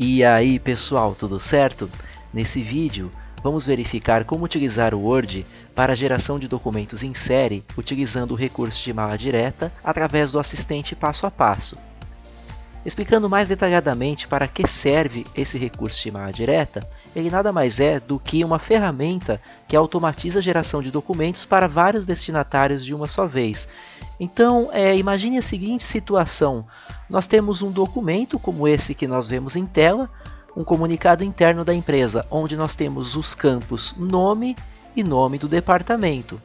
E aí pessoal, tudo certo? Nesse vídeo vamos verificar como utilizar o Word para a geração de documentos em série utilizando o recurso de mala direta através do assistente passo a passo. Explicando mais detalhadamente para que serve esse recurso de mala direta, ele nada mais é do que uma ferramenta que automatiza a geração de documentos para vários destinatários de uma só vez. Então, imagine a seguinte situação: nós temos um documento como esse que nós vemos em tela, um comunicado interno da empresa, onde nós temos os campos nome e nome do departamento.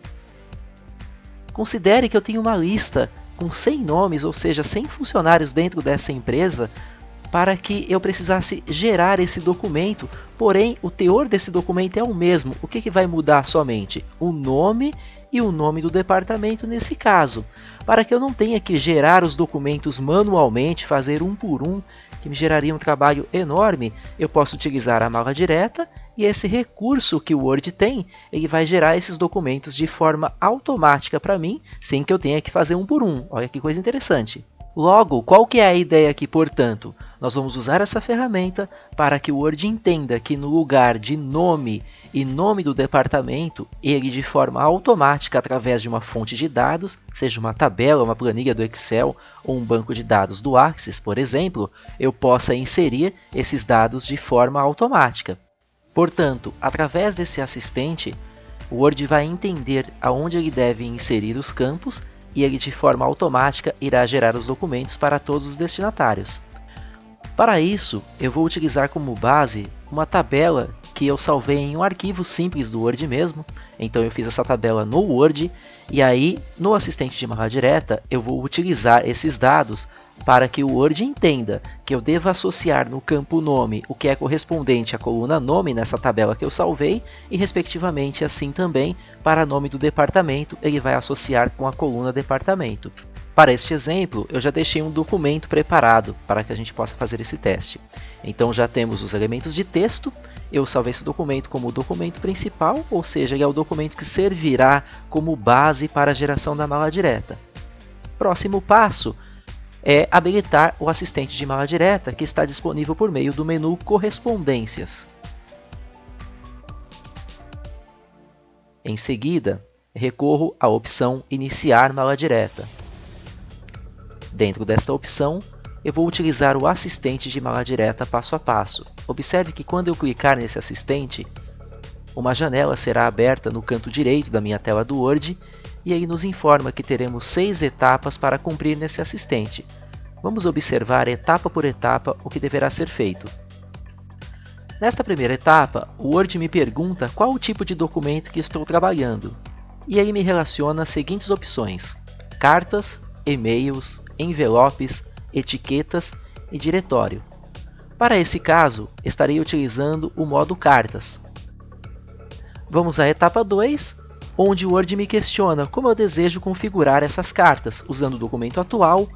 Considere que eu tenho uma lista com 100 nomes, ou seja, 100 funcionários dentro dessa empresa, para que eu precisasse gerar esse documento, porém o teor desse documento é o mesmo. O que vai mudar somente? O nome e o nome do departamento nesse caso. Para que eu não tenha que gerar os documentos manualmente, fazer um por um, que me geraria um trabalho enorme, eu posso utilizar a mala direta e esse recurso que o Word tem, ele vai gerar esses documentos de forma automática para mim, sem que eu tenha que fazer um por um. Olha que coisa interessante. Logo, qual que é a ideia aqui, portanto? Nós vamos usar essa ferramenta para que o Word entenda que no lugar de nome e nome do departamento, ele de forma automática, através de uma fonte de dados, seja uma tabela, uma planilha do Excel ou um banco de dados do Access, por exemplo, eu possa inserir esses dados de forma automática. Portanto, através desse assistente, o Word vai entender aonde ele deve inserir os campos e ele de forma automática irá gerar os documentos para todos os destinatários. Para isso, eu vou utilizar como base uma tabela que eu salvei em um arquivo simples do Word mesmo. Então eu fiz essa tabela no Word e aí no assistente de mala direta eu vou utilizar esses dados para que o Word entenda que eu devo associar no campo nome o que é correspondente à coluna nome nessa tabela que eu salvei e respectivamente assim também para nome do departamento ele vai associar com a coluna departamento. Para este exemplo, eu já deixei um documento preparado para que a gente possa fazer esse teste. Então já temos os elementos de texto, eu salvei esse documento como o documento principal, ou seja, ele é o documento que servirá como base para a geração da mala direta. Próximo passo é habilitar o assistente de mala direta, que está disponível por meio do menu Correspondências. Em seguida, recorro à opção Iniciar mala direta. Dentro desta opção, eu vou utilizar o assistente de mala direta passo a passo. Observe que quando eu clicar nesse assistente, uma janela será aberta no canto direito da minha tela do Word e ele nos informa que teremos 6 etapas para cumprir nesse assistente. Vamos observar etapa por etapa o que deverá ser feito. Nesta primeira etapa, o Word me pergunta qual o tipo de documento que estou trabalhando e ele me relaciona as seguintes opções: cartas, e-mails, envelopes, etiquetas e diretório. Para esse caso, estarei utilizando o modo cartas. Vamos à etapa 2, onde o Word me questiona como eu desejo configurar essas cartas, usando o documento atual,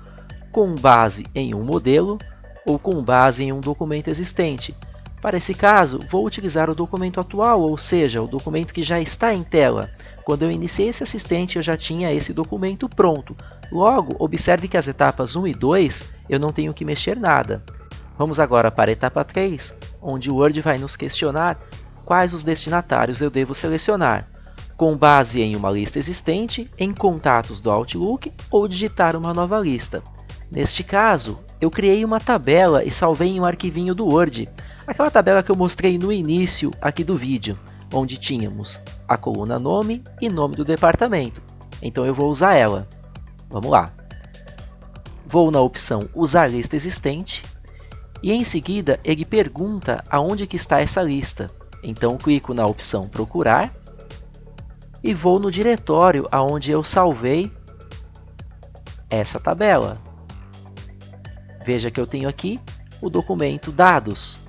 com base em um modelo ou com base em um documento existente. Para esse caso, vou utilizar o documento atual, ou seja, o documento que já está em tela. Quando eu iniciei esse assistente, eu já tinha esse documento pronto. Logo, observe que as etapas 1 e 2 eu não tenho que mexer nada. Vamos agora para a etapa 3, onde o Word vai nos questionar quais os destinatários eu devo selecionar, com base em uma lista existente, em contatos do Outlook ou digitar uma nova lista. Neste caso, eu criei uma tabela e salvei em um arquivinho do Word, aquela tabela que eu mostrei no início aqui do vídeo, onde tínhamos a coluna nome e nome do departamento. Então eu vou usar ela. Vamos lá. Vou na opção Usar lista existente e em seguida ele pergunta aonde que está essa lista. Então clico na opção Procurar e vou no diretório aonde eu salvei essa tabela. Veja que eu tenho aqui o documento Dados.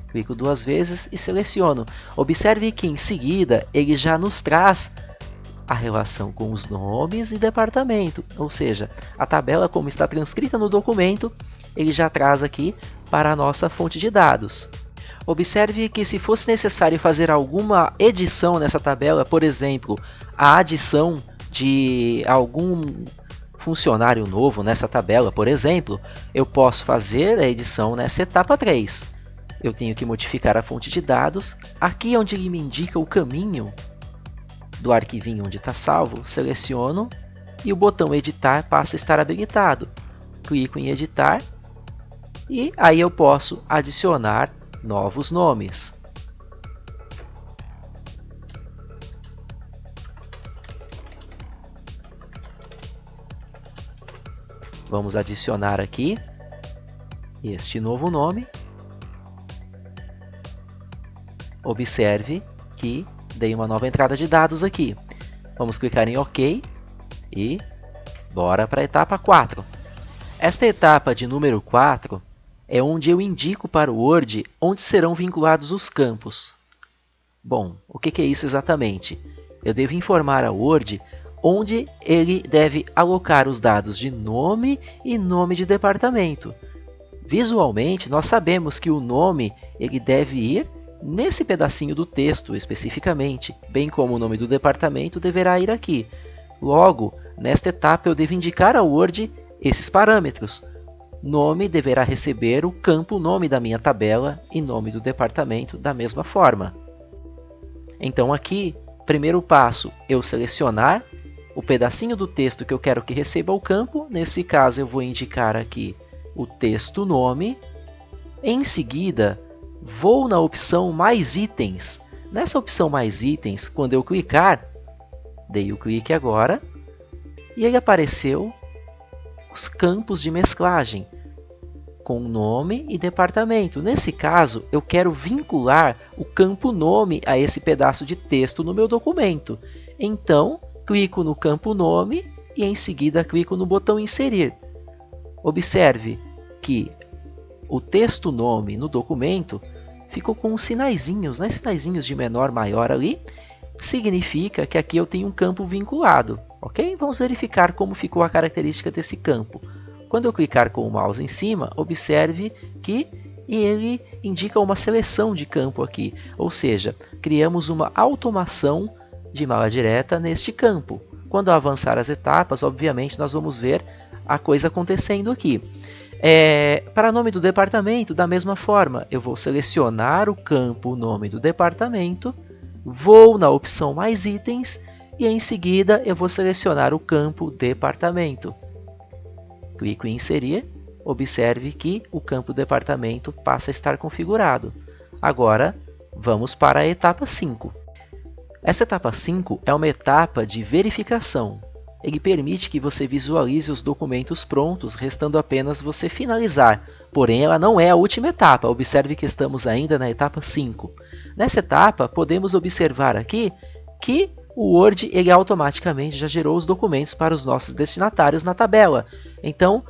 Clico 2 vezes e seleciono. Observe que em seguida ele já nos traz a relação com os nomes e departamento, ou seja, a tabela como está transcrita no documento, ele já traz aqui para a nossa fonte de dados. Observe que se fosse necessário fazer alguma edição nessa tabela, por exemplo, a adição de algum funcionário novo nessa tabela, por exemplo, eu posso fazer a edição nessa etapa 3. Eu tenho que modificar a fonte de dados. Aqui onde ele me indica o caminho do arquivinho onde está salvo, seleciono e o botão editar passa a estar habilitado. Clico em editar e aí eu posso adicionar novos nomes. Vamos adicionar aqui este novo nome. Observe que dei uma nova entrada de dados aqui. Vamos clicar em OK e bora para a etapa 4. Esta etapa de número 4 é onde eu indico para o Word onde serão vinculados os campos. Bom, o que é isso exatamente? Eu devo informar ao Word onde ele deve alocar os dados de nome e nome de departamento. Visualmente, nós sabemos que o nome ele deve ir nesse pedacinho do texto especificamente, bem como o nome do departamento deverá ir aqui. Logo, nesta etapa eu devo indicar ao Word esses parâmetros. Nome deverá receber o campo nome da minha tabela e nome do departamento da mesma forma. Então aqui, primeiro passo, eu selecionar o pedacinho do texto que eu quero que receba o campo. Nesse caso eu vou indicar aqui o texto nome. Em seguida, vou na opção mais itens. Nessa opção mais itens, quando eu clicar, dei o clique agora, e ele apareceu os campos de mesclagem, com nome e departamento. Nesse caso, eu quero vincular o campo nome a esse pedaço de texto no meu documento. Então, clico no campo nome e em seguida clico no botão inserir. Observe que o texto nome no documento ficou com uns sinaizinhos, né? Sinaizinhos de menor, maior ali. Significa que aqui eu tenho um campo vinculado, ok? Vamos verificar como ficou a característica desse campo. Quando eu clicar com o mouse em cima, observe que ele indica uma seleção de campo aqui, ou seja, criamos uma automação de mala direta neste campo. Quando avançar as etapas, obviamente, nós vamos ver a coisa acontecendo aqui. Para nome do departamento, da mesma forma, eu vou selecionar o campo nome do departamento, vou na opção mais itens e em seguida eu vou selecionar o campo departamento. Clico em inserir, observe que o campo departamento passa a estar configurado. Agora vamos para a etapa 5. Essa etapa 5 é uma etapa de verificação. Ele permite que você visualize os documentos prontos, restando apenas você finalizar. Porém, ela não é a última etapa. Observe que estamos ainda na etapa 5. Nessa etapa, podemos observar aqui que o Word ele automaticamente já gerou os documentos para os nossos destinatários na tabela. Então,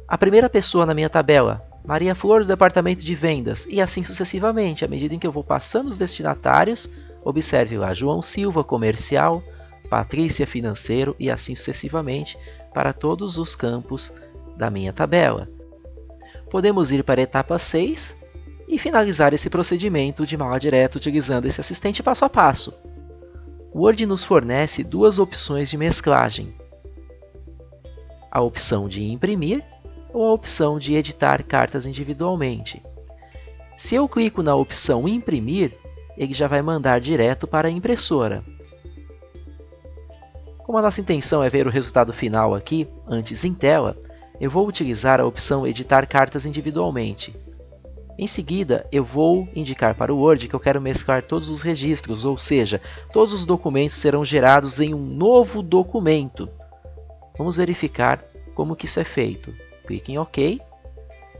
a primeira pessoa na minha tabela, Maria Flor do departamento de vendas, e assim sucessivamente. À medida em que eu vou passando os destinatários, observe lá, João Silva, comercial, Patrícia, financeiro, e assim sucessivamente para todos os campos da minha tabela. Podemos ir para a etapa 6 e finalizar esse procedimento de mala direta utilizando esse assistente passo a passo. O Word nos fornece duas opções de mesclagem: a opção de imprimir ou a opção de editar cartas individualmente. Se eu clico na opção imprimir, ele já vai mandar direto para a impressora. Como a nossa intenção é ver o resultado final aqui, antes em tela, eu vou utilizar a opção editar cartas individualmente. Em seguida, eu vou indicar para o Word que eu quero mesclar todos os registros, ou seja, todos os documentos serão gerados em um novo documento. Vamos verificar como que isso é feito. Clique em OK.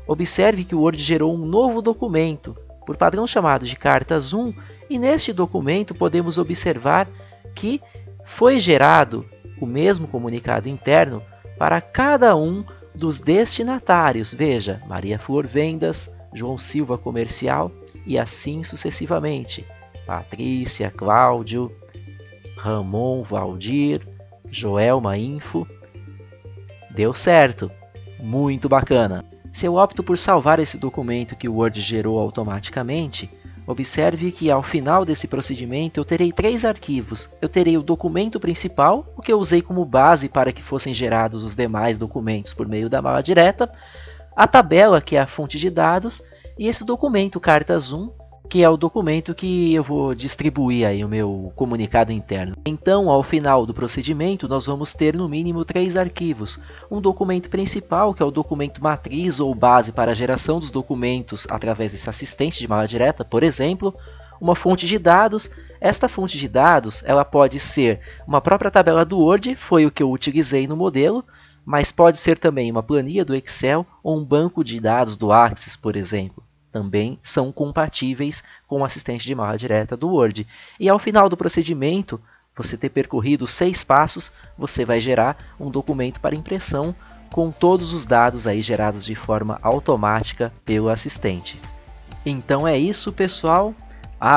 Observe que o Word gerou um novo documento, por padrão chamado de Cartas 1, e neste documento podemos observar que foi gerado o mesmo comunicado interno para cada um dos destinatários. Veja, Maria Flor Vendas, João Silva Comercial e assim sucessivamente. Patrícia, Cláudio, Ramon, Valdir, Joelma Info. Deu certo! Muito bacana! Se eu opto por salvar esse documento que o Word gerou automaticamente, Observe que ao final desse procedimento eu terei 3 arquivos. Eu terei o documento principal, o que eu usei como base para que fossem gerados os demais documentos por meio da mala direta, a tabela, que é a fonte de dados, e esse documento cartas 1, que é o documento que eu vou distribuir aí o meu comunicado interno. Então, ao final do procedimento, nós vamos ter no mínimo 3 arquivos. Um documento principal, que é o documento matriz ou base para a geração dos documentos através desse assistente de mala direta, por exemplo. Uma fonte de dados. Esta fonte de dados ela pode ser uma própria tabela do Word, foi o que eu utilizei no modelo, mas pode ser também uma planilha do Excel ou um banco de dados do Access, por exemplo. Também são compatíveis com o assistente de mala direta do Word. E ao final do procedimento, você ter percorrido 6 passos, você vai gerar um documento para impressão com todos os dados aí gerados de forma automática pelo assistente. Então é isso, pessoal.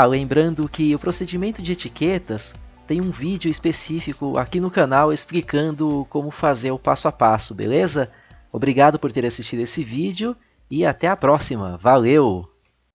Lembrando que o procedimento de etiquetas tem um vídeo específico aqui no canal explicando como fazer o passo a passo, beleza? Obrigado por ter assistido esse vídeo. E até a próxima. Valeu!